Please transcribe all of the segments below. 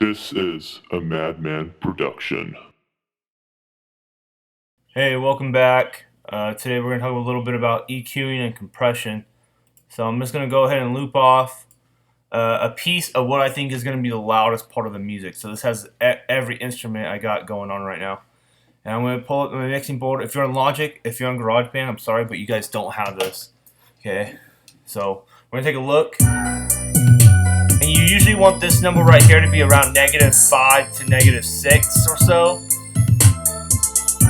This is a Madman production. Hey, welcome back. Today we're going to talk a little bit about EQing and compression. So I'm just going to go ahead and loop off a piece of what I think is going to be the loudest part of the music. So this has every instrument I got going on right now. And I'm going to pull up my mixing board. If you're on Logic, if you're on GarageBand, I'm sorry, but you guys don't have this. Okay, so we're going to take a look. And you usually want this number right here to be around -5 to -6 or so.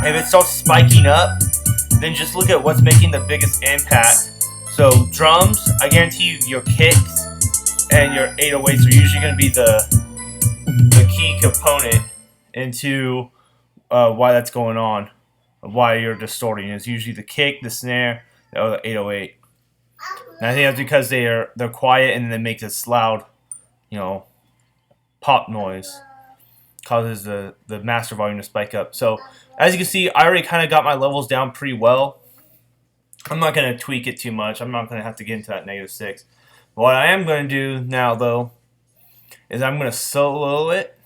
If it starts spiking up, then just look at what's making the biggest impact. So drums, I guarantee you your kicks and your 808s are usually going to be the key component into why that's going on, why you're distorting. It's usually the kick, the snare, or the 808. And I think that's because they're quiet and they make this loud, pop noise. Causes the master volume to spike up. So as you can see, I already kind of got my levels down pretty well. I'm not going to tweak it too much. I'm not going to have to get into that -6. What I am going to do now, though, is I'm going to solo it.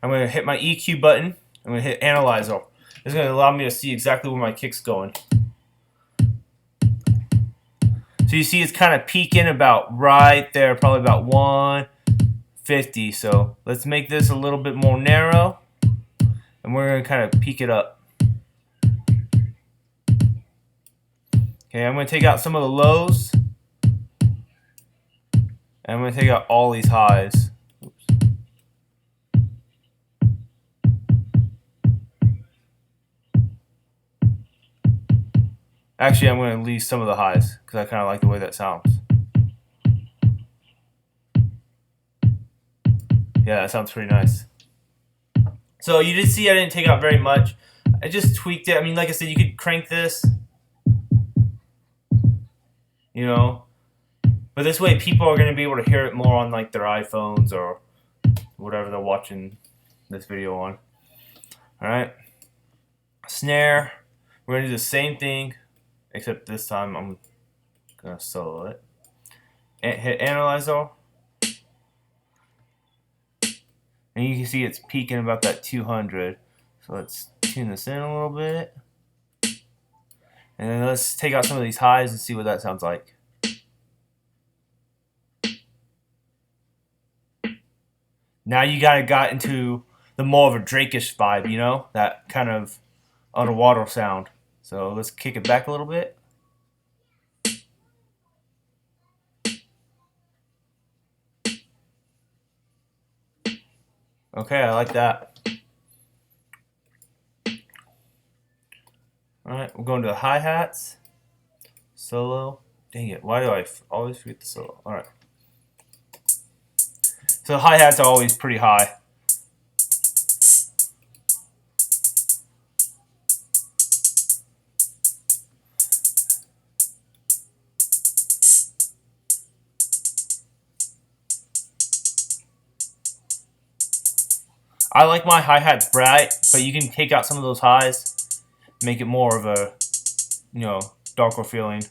I'm going to hit my EQ button. I'm going to hit Analyzer. This is going to allow me to see exactly where my kick's going. So you see it's kind of peaking about right there, probably about 150. So let's make this a little bit more narrow. And we're going to kind of peak it up. Okay, I'm going to take out some of the lows. And I'm going to take out all these highs. Oops. Actually, I'm going to leave some of the highs because I kind of like the way that sounds. Yeah, that sounds pretty nice. So you did see I didn't take out very much. I just tweaked it. I mean, like I said, you could crank this, but this way people are going to be able to hear it more on like their iPhones or whatever they're watching this video on. All right, snare. We're going to do the same thing, except this time I'm going to solo it. Hit Analyzer. And you can see it's peaking about that 200. So let's tune this in a little bit. And then let's take out some of these highs and see what that sounds like. Now you got into the more of a Drake-ish vibe, that kind of underwater sound. So let's kick it back a little bit. Okay, I like that. Alright, we're going to the hi-hats. Solo. Dang it, why do I always forget the solo? Alright. So the hi-hats are always pretty high. I like my hi-hats bright, but you can take out some of those highs, make it more of a, darker feeling.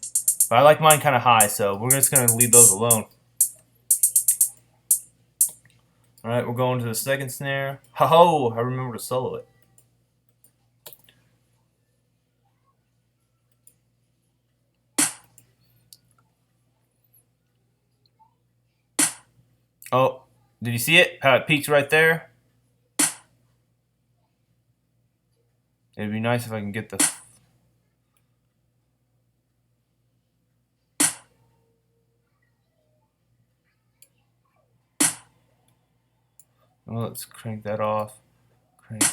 But I like mine kind of high, so we're just going to leave those alone. Alright, we're going to the second snare. Ho-ho! I remember to solo it. Oh, did you see it? How it peaks right there? It'd be nice if I can get the... Well, let's crank that off. Crank.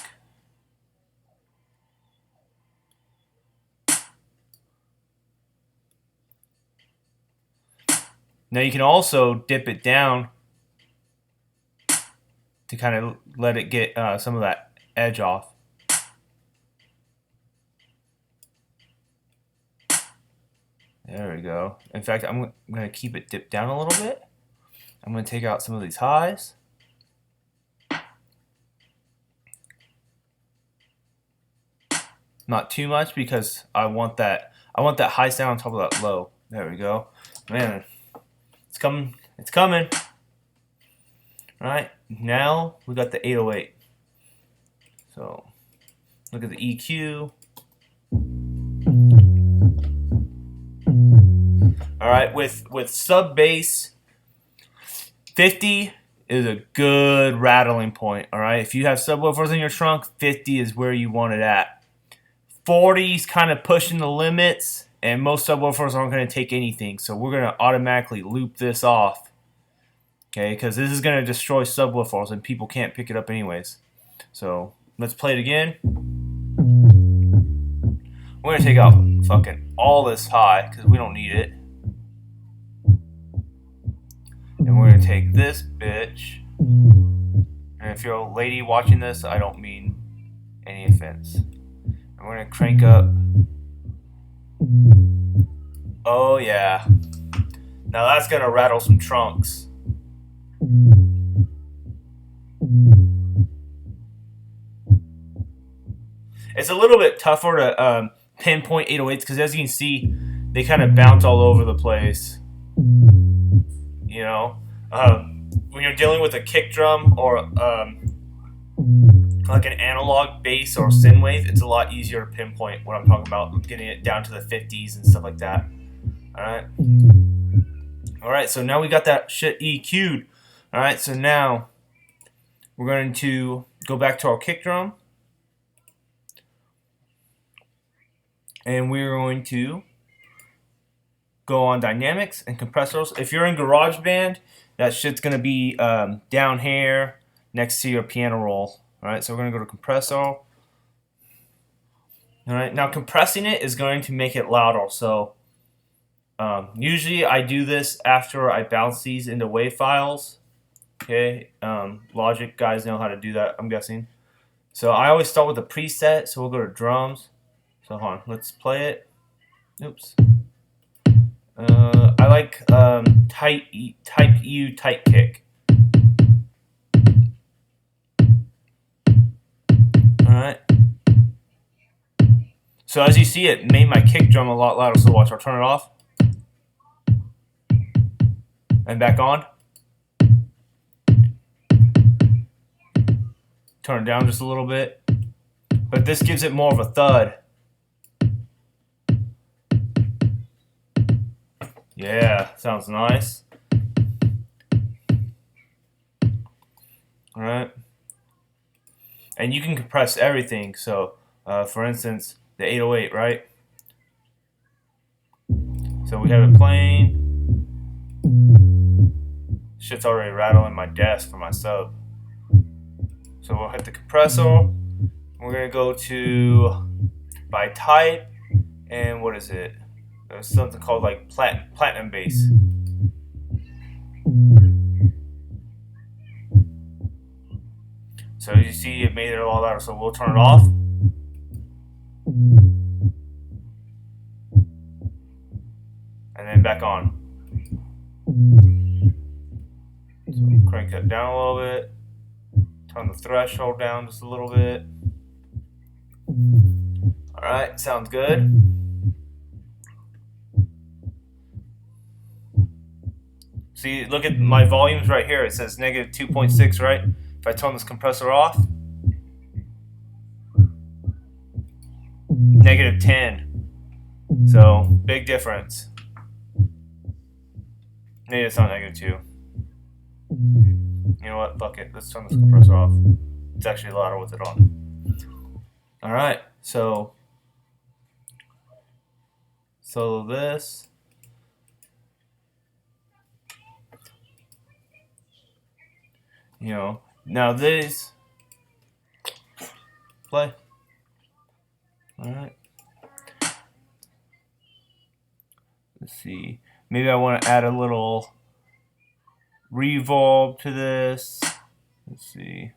Now you can also dip it down to kind of let it get some of that edge off. There we go. In fact, I'm going to keep it dipped down a little bit. I'm going to take out some of these highs. Not too much because I want that high sound on top of that low. There we go. Man, it's coming. It's coming. Alright, now we got the 808. So look at the EQ. Alright, with sub bass, 50 is a good rattling point. Alright, if you have subwoofers in your trunk, 50 is where you want it at. 40 is kind of pushing the limits, and most subwoofers aren't going to take anything, so we're going to automatically loop this off. Okay, because this is going to destroy subwoofers and people can't pick it up anyways. So let's play it again. We're going to take out fucking all this high because we don't need it. And we're going to take this bitch. And if you're a lady watching this, I don't mean any offense. And we're going to crank up. Oh yeah. Now that's going to rattle some trunks. It's a little bit tougher to pinpoint 808s because, as you can see, they kind of bounce all over the place. You know, when you're dealing with a kick drum or like an analog bass or synthwave, it's a lot easier to pinpoint what I'm talking about, getting it down to the 50s and stuff like that. Alright, so now we got that shit EQ'd. Alright, so now we're going to go back to our kick drum. And we're going to go on dynamics and compressors. If you're in GarageBand, that shit's going to be down here next to your piano roll. Alright, so we're going to go to compressor. Alright, now compressing it is going to make it louder. So usually I do this after I bounce these into WAV files. Okay, Logic guys know how to do that, I'm guessing. So I always start with a preset, so we'll go to drums. So hold on, let's play it. Oops. I like type U tight kick. Alright. So as you see, it made my kick drum a lot louder. So watch, I'll turn it off. And back on. Turn it down just a little bit. But this gives it more of a thud. Yeah, sounds nice. Alright. And you can compress everything. So, for instance, the 808, right? So we have it playing. Shit's already rattling my desk for my sub. So we'll hit the compressor. We're going to go to by type. And what is it? There's something called like platinum bass. So you see it made it a lot louder, so we'll turn it off. And then back on. So crank that down a little bit. Turn the threshold down just a little bit. Alright, sounds good. See, look at my volumes right here. It says negative 2.6, right? If I turn this compressor off, negative 10. So, big difference. Maybe it's not negative 2. You know what? Fuck it. Let's turn this compressor off. It's actually louder with it on. Alright, so this. You know, now this. Play. Alright. Let's see. Maybe I want to add a little reverb to this. Let's see.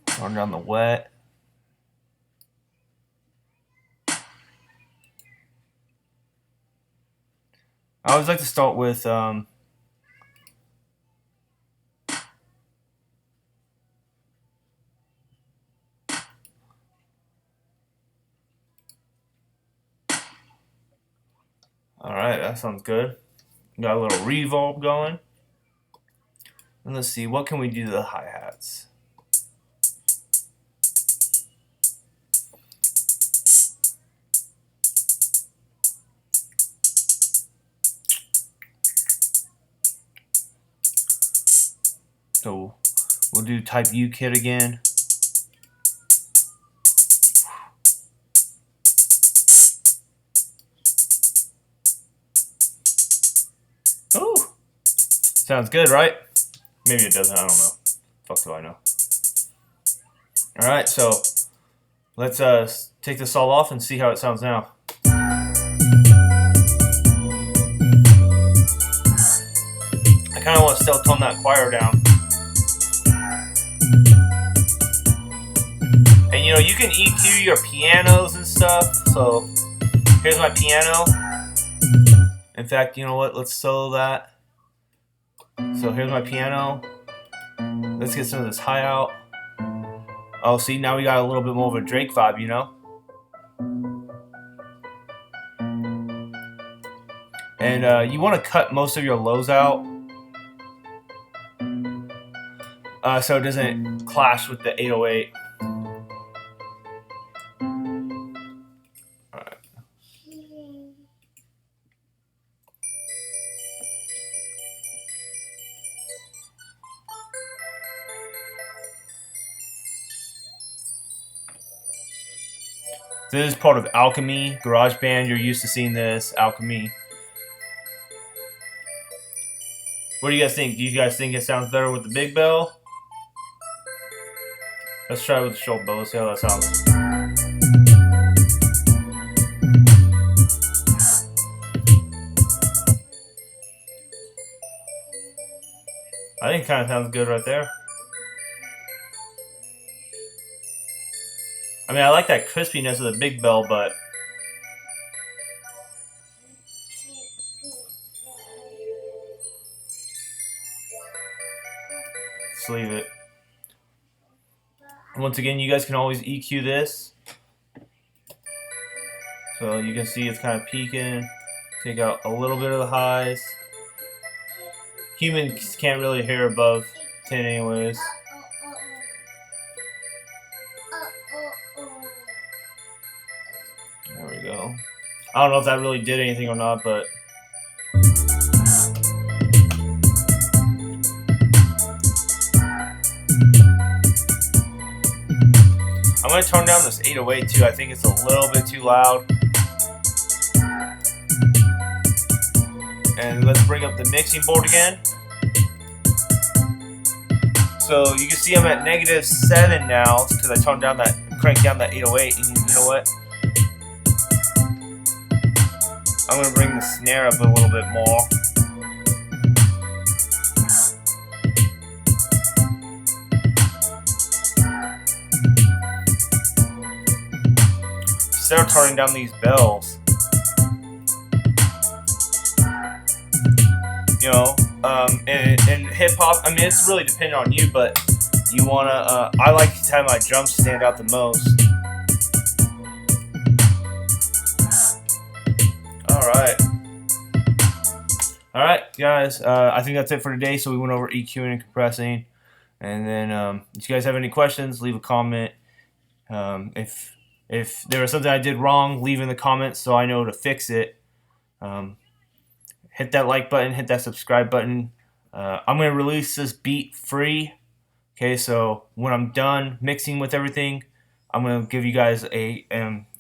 Turn down the wet. I always like to start with Alright, that sounds good. Got a little reverb going. And let's see, what can we do to the hi-hats? So we'll do Type U kit again. Oh, sounds good, right? Maybe it doesn't, I don't know. Fuck do I know. Alright, so let's take this all off and see how it sounds now. I kind of want to still tone that choir down. And you know, you can EQ your pianos and stuff. So here's my piano. In fact, you know what? Let's solo that. So here's my piano. Let's get some of this high out. Oh, see, now we got a little bit more of a Drake vibe, you know? And you want to cut most of your lows out so it doesn't clash with the 808. Alright. This is part of Alchemy, GarageBand. You're used to seeing this, Alchemy. What do you guys think? Do you guys think it sounds better with the big bell? Let's try it with the short bell. Let's see how that sounds. I think it kind of sounds good right there. I mean, I like that crispiness of the big bell, but let's leave it. Once again, you guys can always EQ this. So you can see it's kind of peaking. Take out a little bit of the highs. Humans can't really hear above 10 anyways. There we go. I don't know if that really did anything or not, but I'm going to turn down this 808 too. I think it's a little bit too loud. And let's bring up the mixing board again. So you can see I'm at -7 now because I toned down that, cranked down that 808. And you know what? I'm going to bring the snare up a little bit more. Instead of turning down these bells, you know, and hip hop, I mean, it's really dependent on you, but you want to, I like to have my drums stand out the most. Alright, guys, I think that's it for today. So we went over EQing and compressing. And then if you guys have any questions, leave a comment. If there was something I did wrong, leave in the comments so I know to fix it. Hit that like button, hit that subscribe button. I'm going to release this beat free. Okay, so when I'm done mixing with everything, I'm going to give you guys a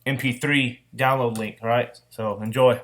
MP3 download link. All right, so enjoy.